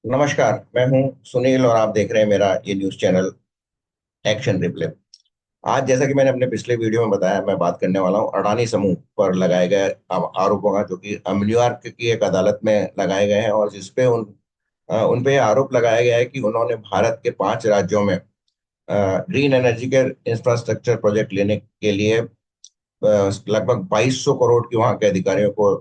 नमस्कार। मैं हूं सुनील और आप देख रहे हैं मेरा ये न्यूज़ चैनल एक्शन रिप्ले। आज जैसा कि मैंने अपने पिछले वीडियो में बताया, मैं बात करने वाला हूं अडानी समूह पर लगाए गए आरोपों का, जो कि न्यूयॉर्क की एक अदालत में लगाए गए हैं और जिसपे उन पे आरोप लगाया गया है कि उन्होंने भारत के 5 राज्यों में ग्रीन एनर्जी के इंफ्रास्ट्रक्चर प्रोजेक्ट लेने के लिए लगभग 2200 करोड़ की वहां के अधिकारियों को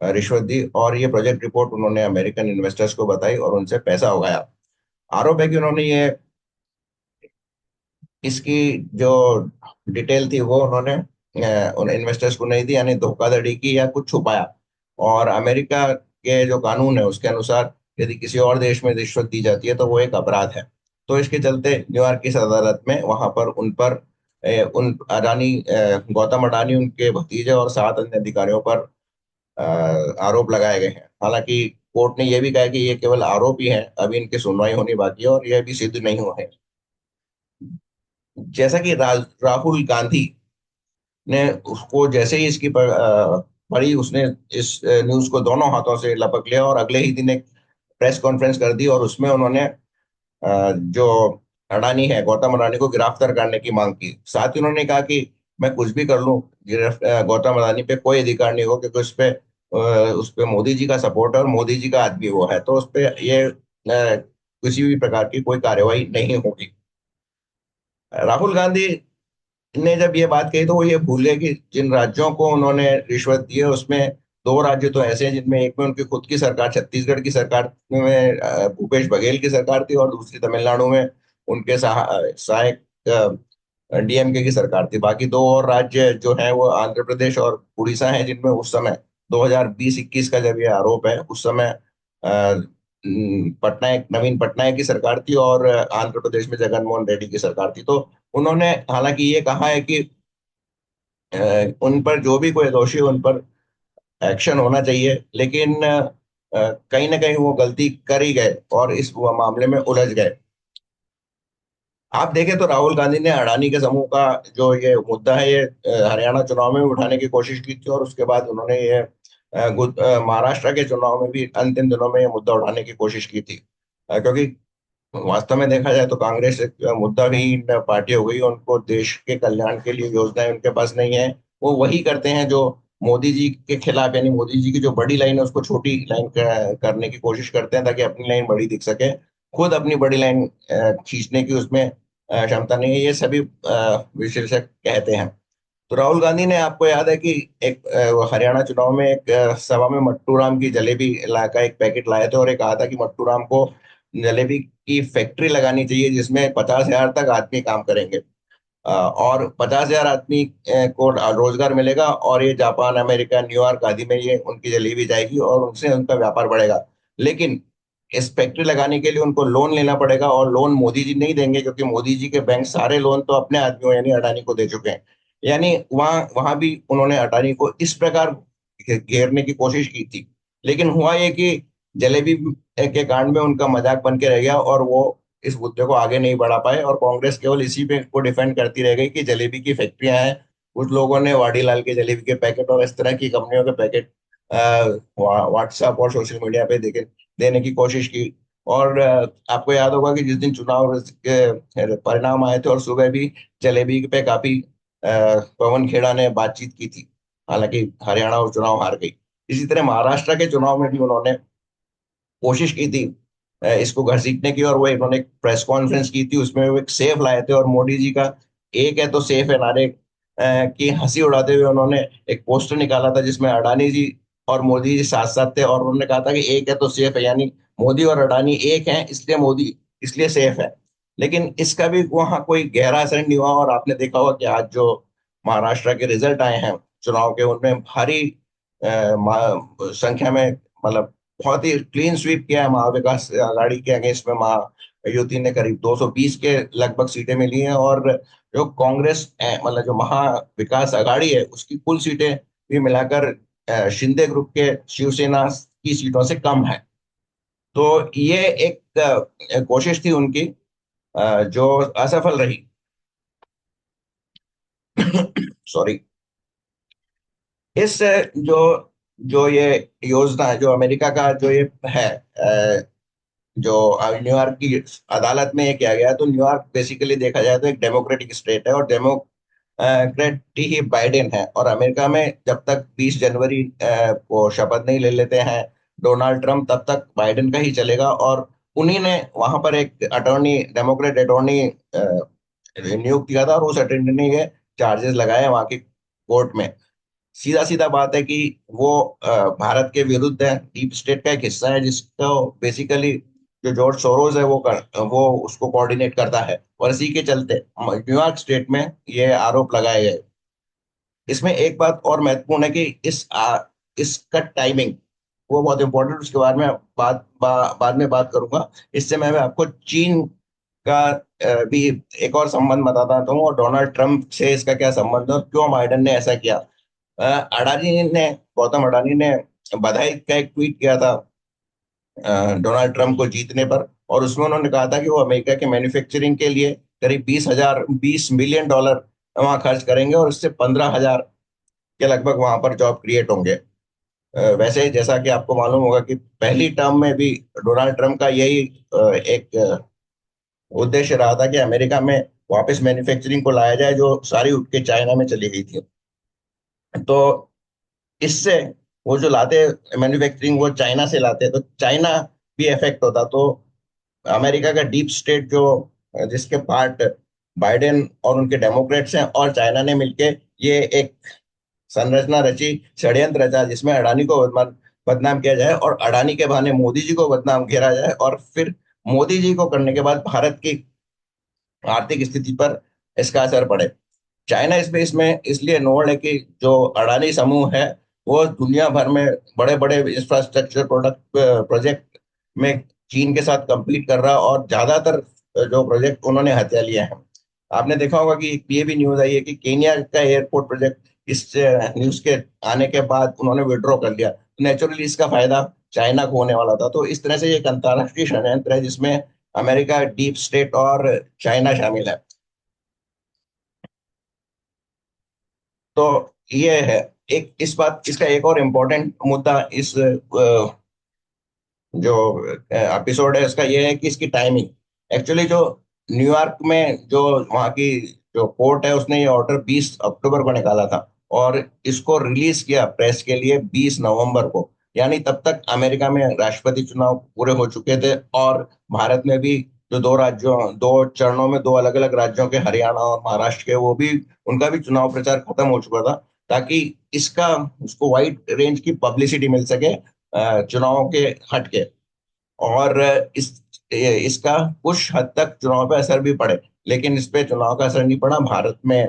रिश्वत दी और ये प्रोजेक्ट रिपोर्ट उन्होंने अमेरिकन इन्वेस्टर्स को बताई और उनसे पैसा उगाया। आरोप है कि उन्होंने ये इसकी जो डिटेल थी वो उन्होंने उन इन्वेस्टर्स को नहीं दी, यानी धोखाधड़ी की या कुछ छुपाया। और अमेरिका के जो कानून है उसके अनुसार यदि किसी और देश में रिश्वत दी जाती है तो वो एक अपराध है। तो इसके चलते न्यूयॉर्क की इस अदालत में वहां पर उन पर उन गौतम अडानी, उनके भतीजे और 7 अन्य अधिकारियों पर आरोप लगाए गए हैं। हालांकि कोर्ट ने यह भी कहा कि ये केवल आरोप ही हैं, अभी इनकी सुनवाई होनी बाकी है और यह भी सिद्ध नहीं हुआ है। जैसा कि राहुल गांधी ने उसको जैसे ही पढ़ी, उसने इस न्यूज को दोनों हाथों से लपक लिया और अगले ही दिन एक प्रेस कॉन्फ्रेंस कर दी और उसमें उन्होंने जो अडानी है, गौतम अडानी को गिरफ्तार करने की मांग की। साथ ही उन्होंने कहा कि मैं कुछ भी कर लूं, गौतम अडानी पे कोई अधिकार नहीं हो, क्योंकि उस पे मोदी जी का सपोर्ट है और मोदी जी का आदमी वो है, तो उस पे ये किसी भी प्रकार की कोई कार्रवाई नहीं होगी। राहुल गांधी ने जब ये बात कही तो वो ये भूल गए कि जिन राज्यों को उन्होंने रिश्वत दी है उसमें 2 राज्य तो ऐसे हैं जिनमें एक में उनकी खुद की सरकार, छत्तीसगढ़ की सरकार में भूपेश बघेल की सरकार थी और दूसरी तमिलनाडु में उनके सहायक डीएमके की सरकार थी। बाकी 2 और राज्य जो हैं वो आंध्र प्रदेश और उड़ीसा हैं, जिनमें उस समय 2020-21 का जब ये आरोप है उस समय पटनायक, नवीन पटनायक की सरकार थी और आंध्र प्रदेश में जगन मोहन रेड्डी की सरकार थी। तो उन्होंने हालांकि ये कहा है कि अ, उन पर जो भी कोई दोषी है उन पर एक्शन होना चाहिए, लेकिन कहीं ना कहीं वो गलती कर ही गए और इस मामले में उलझ गए। आप देखें तो राहुल गांधी ने अडानी के समूह का जो ये मुद्दा है, ये हरियाणा चुनाव में भी उठाने की कोशिश की थी और उसके बाद उन्होंने ये महाराष्ट्र के चुनाव में भी अंतिम दिनों में ये मुद्दा उठाने की कोशिश की थी। क्योंकि वास्तव में देखा जाए तो कांग्रेस एक मुद्दाहीन पार्टी हो गई, उनको देश के कल्याण के लिए योजनाएं उनके पास नहीं है। वो वही करते हैं जो मोदी जी के खिलाफ, यानी मोदी जी की जो बड़ी लाइन है उसको छोटी लाइन करने की कोशिश करते हैं ताकि अपनी लाइन बड़ी दिख सके। खुद अपनी बड़ी लाइन खींचने की उसमें क्षमता नहीं है, ये सभी विशेषज्ञ कहते हैं। तो राहुल गांधी ने, आपको याद है कि एक वो हरियाणा चुनाव में एक सभा में मट्टू राम की जलेबी ला का एक पैकेट लाए थे और ये कहा था कि मट्टू राम को जलेबी की फैक्ट्री लगानी चाहिए जिसमें 50,000 तक आदमी काम करेंगे। और 50,000 आदमी को रोजगार मिलेगा और ये जापान, अमेरिका, न्यूयॉर्क आदि में ये उनकी जलेबी जाएगी और उनसे उनका व्यापार बढ़ेगा। लेकिन इस फैक्ट्री लगाने के लिए उनको लोन लेना पड़ेगा और लोन मोदी जी नहीं देंगे, क्योंकि मोदी जी के बैंक सारे लोन तो अपने आदमियों यानी अडानी को दे चुके हैं। यानी वहां वहां भी उन्होंने अडानी को इस प्रकार घेरने की कोशिश की थी। लेकिन हुआ ये कि जलेबी के कांड में उनका मजाक बन के रह गया और वो इस मुद्दे को आगे नहीं बढ़ा पाए और कांग्रेस केवल इसी पे को डिफेंड करती रह गई कि जलेबी की फैक्ट्रियां हैं। कुछ लोगों ने वाडीलाल के जलेबी के पैकेट और इस तरह की कंपनियों के पैकेट व्हाट्सएप और सोशल मीडिया पे देने की कोशिश की। और आपको याद होगा कि जिस दिन चुनाव के परिणाम आए थे और सुबह भी जलेबी पे काफी पवन खेड़ा ने बातचीत की थी। हालांकि हरियाणा वो चुनाव हार गई। इसी तरह महाराष्ट्र के चुनाव में भी उन्होंने कोशिश की थी इसको घसीटने की, और वो इन्होंने एक प्रेस कॉन्फ्रेंस की थी, उसमें वो एक सेफ लाए थे और मोदी जी का एक है तो सेफ है नारे की हंसी उड़ाते हुए उन्होंने एक पोस्टर निकाला था जिसमें अडानी जी और मोदी जी साथ साथ थे और उन्होंने कहा था कि एक है तो सेफ है, यानी मोदी और अडानी एक हैं इसलिए मोदी इसलिए सेफ है। लेकिन इसका भी वहाँ कोई गहरा असर नहीं हुआ और आपने देखा होगा कि आज जो महाराष्ट्र के रिजल्ट आए हैं चुनाव के, उनमें भारी संख्या में, मतलब बहुत ही क्लीन स्वीप किया है महाविकास आघाड़ी के अगेंस्ट में। महायुति ने करीब 220 के लगभग सीटें मिली हैं और जो कांग्रेस मतलब जो महाविकास आघाड़ी है उसकी कुल सीटें भी मिलाकर शिंदे ग्रुप के शिवसेना की सीटों से कम है। तो ये एक कोशिश थी उनकी जो असफल रही। सॉरी। इस जो जो ये योजना है, जो अमेरिका का जो ये है जो न्यूयॉर्क की अदालत में ये किया गया। तो न्यूयॉर्क बेसिकली देखा जाए तो एक डेमोक्रेटिक स्टेट है, और डेमोक्रेट ही बाइडेन है। और अमेरिका में जब तक 20 जनवरी को शपथ नहीं ले लेते हैं डोनाल्ड ट्रम्प, तब तक बाइडेन का ही चलेगा। और उन्हीं ने वहां पर एक अटॉर्नी, डेमोक्रेट अटॉर्नी नियुक्त किया था, और उस अटॉर्नी ने ये चार्जेस लगाए वहां की कोर्ट में। सीधा सीधा बात है कि वो भारत के विरुद्ध है, डीप स्टेट का एक हिस्सा है, जिसको बेसिकली जो जॉर्ज सोरोज है वो उसको कोऑर्डिनेट करता है। और इसी के चलते न्यूयॉर्क स्टेट में ये आरोप लगाए गए। इसमें एक बात और महत्वपूर्ण है कि इसका टाइमिंग वो बहुत इंपॉर्टेंट, उसके बारे में बाद में बात करूंगा। इससे मैं आपको चीन का भी एक और संबंध बताता हूँ, और डोनाल्ड ट्रंप से इसका क्या संबंध है और क्यों बाइडेन ने ऐसा किया। अडानी ने गौतम अडानी ने बधाई का एक ट्वीट किया था डोनाल्ड ट्रंप को जीतने पर। और उसमें उन्होंने कहा था कि वो अमेरिका के मैन्युफैक्चरिंग के लिए करीब 20 मिलियन डॉलर वहां खर्च करेंगे, और इससे 15,000 के लगभग वहां पर जॉब क्रिएट होंगे। वैसे जैसा कि आपको मालूम होगा कि पहली टर्म में भी डोनाल्ड ट्रंप का यही एक उद्देश्य रहा था कि अमेरिका में वापस मैन्युफैक्चरिंग को लाया जाए, जो सारी उठ के चाइना में चली गई थी। तो इससे वो जो लाते मैन्युफैक्चरिंग वो चाइना से लाते, तो चाइना भी इफेक्ट होता। तो अमेरिका का डीप स्टेट जो जिसके पार्ट बाइडेन और उनके डेमोक्रेट्स हैं और चाइना ने मिलके ये एक संरचना रची, षड्यंत्र रचा, जिसमें अडानी को बदनाम किया जाए, और अडानी के बहाने मोदी जी को बदनाम किया जाए, और फिर मोदी जी को करने के बाद भारत की आर्थिक स्थिति पर इसका असर पड़े। चाइना इसमें इसलिए इन्वॉल्व है कि जो अडानी समूह है वो दुनिया भर में बड़े बड़े इंफ्रास्ट्रक्चर प्रोडक्ट प्रोजेक्ट में चीन के साथ compete कर रहा, और ज्यादातर जो प्रोजेक्ट उन्होंने हथिया लिए हैं। आपने देखा होगा कि ये भी न्यूज आई है कि केनिया का एयरपोर्ट प्रोजेक्ट इस न्यूज के आने के बाद उन्होंने विड्रॉ कर लिया। नेचुरली इसका फायदा चाइना को होने वाला था। तो इस तरह से ये एक अंतरराष्ट्रीय षड्यंत्र है जिसमें अमेरिका, डीप स्टेट और चाइना शामिल है। तो ये है एक इस बात इसका एक और इम्पोर्टेंट मुद्दा इस जो एपिसोड है उसका ये है कि इसकी टाइमिंग। एक्चुअली जो न्यूयॉर्क में जो वहाँ की जो कोर्ट है उसने ये ऑर्डर 20 अक्टूबर को निकाला था, और इसको रिलीज किया प्रेस के लिए 20 नवंबर को। यानी तब तक अमेरिका में राष्ट्रपति चुनाव पूरे हो चुके थे, और भारत में भी जो दो चरणों में दो अलग अलग राज्यों के, हरियाणा और महाराष्ट्र के, वो भी उनका भी चुनाव प्रचार खत्म हो चुका था, ताकि इसका उसको वाइड रेंज की पब्लिसिटी मिल सके चुनावों के हटके। और इसका कुछ हद तक चुनाव पे असर भी पड़े, लेकिन इस पे चुनाव का असर नहीं पड़ा। भारत में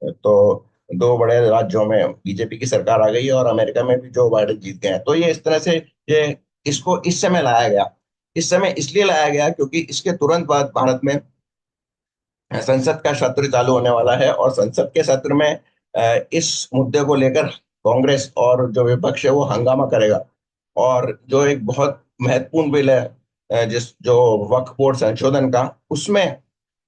तो दो बड़े राज्यों में बीजेपी की सरकार आ गई है, और अमेरिका में भी जो बाइडेन जीत गए हैं। तो ये इस तरह से ये इसको इस समय लाया गया। इस समय इसलिए लाया गया क्योंकि इसके तुरंत बाद भारत में संसद का सत्र चालू होने वाला है, और संसद के सत्र में इस मुद्दे को लेकर कांग्रेस और जो विपक्ष है वो हंगामा करेगा। और जो एक बहुत महत्वपूर्ण बिल है जिस जो वक्फ बोर्ड संशोधन का, उसमें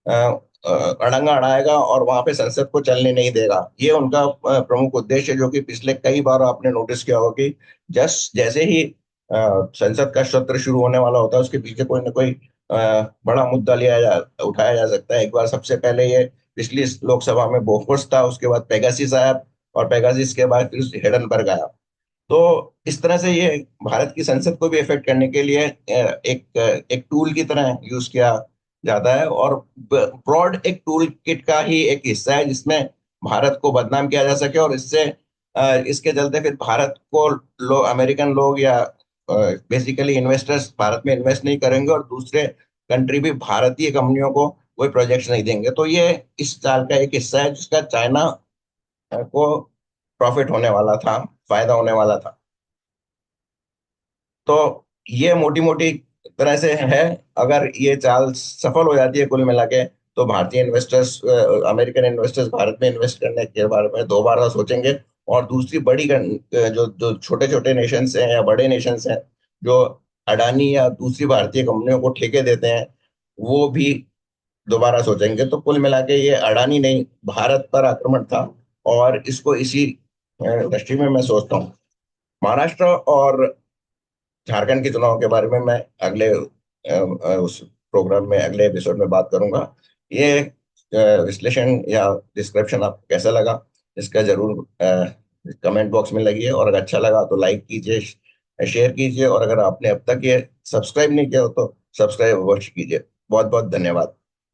अड़ंगा अड़ाएगा और वहां पे संसद को चलने नहीं देगा। ये उनका प्रमुख उद्देश्य है, जो कि पिछले कई बार आपने नोटिस किया होगा कि जैसे ही संसद का सत्र शुरू होने वाला होता है उसके पीछे कोई ना कोई बड़ा मुद्दा उठाया जा सकता है। एक बार सबसे पहले ये पिछली लोकसभा में बोफोर्स था, उसके बाद पेगासिस आया, और पेगासिस के बाद फिर हिडनबर्ग आया। तो इस तरह से ये भारत की संसद को भी इफेक्ट करने के लिए एक टूल की तरह यूज किया जाता है, और ब्रॉड एक टूल किट का ही एक हिस्सा है जिसमें भारत को बदनाम किया जा सके। और इससे इसके चलते फिर भारत को अमेरिकन लोग या बेसिकली इन्वेस्टर्स भारत में इन्वेस्ट नहीं करेंगे, और दूसरे कंट्री भी भारतीय कंपनियों को कोई प्रोजेक्ट्स नहीं देंगे। तो ये इस चाल का एक हिस्सा है जिसका चाइना को प्रॉफिट होने वाला था, फायदा होने वाला था। तो ये मोटी मोटी तरह से है। अगर ये चाल सफल हो जाती है कुल मिला के, तो भारतीय इन्वेस्टर्स, अमेरिकन इन्वेस्टर्स भारत में इन्वेस्ट करने के बारे में दो बार सोचेंगे। और दूसरी जो जो छोटे छोटे नेशंस हैं या बड़े नेशंस हैं जो अडानी या दूसरी भारतीय कंपनियों को ठेके देते हैं, वो भी दोबारा सोचेंगे। तो कुल मिला के ये अडानी नहीं, भारत पर आक्रमण था, और इसको इसी दृष्टि में मैं सोचता हूँ। महाराष्ट्र और झारखंड के चुनाव के बारे में मैं अगले उस प्रोग्राम में, अगले एपिसोड में बात करूंगा। ये विश्लेषण या डिस्क्रिप्शन आपको कैसा लगा, इसका जरूर कमेंट बॉक्स में लगिए, और अगर अच्छा लगा तो लाइक कीजिए, शेयर कीजिए, और अगर आपने अब तक ये सब्सक्राइब नहीं किया हो तो सब्सक्राइब अवश्य कीजिए। बहुत बहुत धन्यवाद।